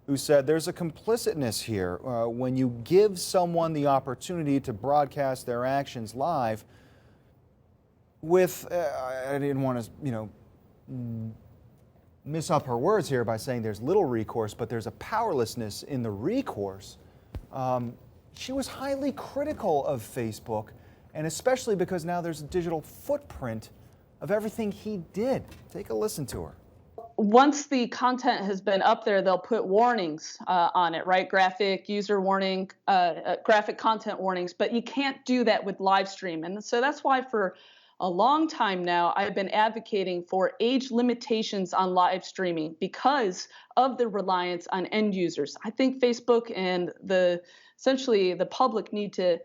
who said there's a complicitness here when you give someone the opportunity to broadcast their actions live with, I didn't want to, miss up her words here by saying there's little recourse, but there's a powerlessness in the recourse. She was highly critical of Facebook, and especially because now there's a digital footprint of everything he did. Take a listen to her. Once the content has been up there, they'll put warnings on it, right? Graphic user warning, graphic content warnings, but you can't do that with live stream. And so that's why for a long time now, I've been advocating for age limitations on live streaming because of the reliance on end users. I think Facebook and essentially the public need to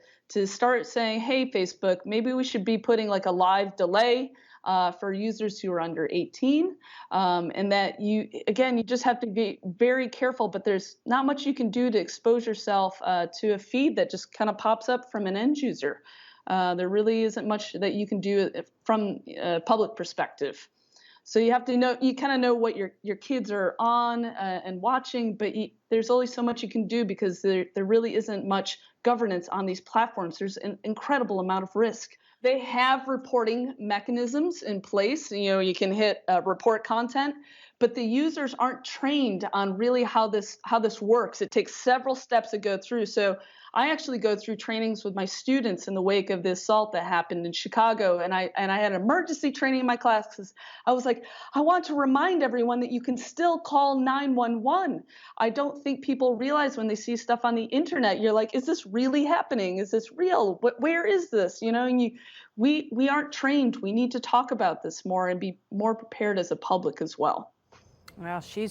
start saying, hey, Facebook, maybe we should be putting like a live delay for users who are under 18, and that you just have to be very careful, but there's not much you can do to expose yourself to a feed that just kind of pops up from an end user. There really isn't much that you can do from a public perspective. So you have to know, you kind of know what your kids are on and watching, but there's only so much you can do because there really isn't much governance on these platforms. There's an incredible amount of risk. They have reporting mechanisms in place. You can hit report content, but the users aren't trained on really how this works. It takes several steps to go through. So I actually go through trainings with my students in the wake of the assault that happened in Chicago, and I had emergency training in my class because I was like, I want to remind everyone that you can still call 911. I don't think people realize when they see stuff on the internet, you're like, is this really happening? Is this real? Where is this? And we aren't trained. We need to talk about this more and be more prepared as a public as well. Well, she's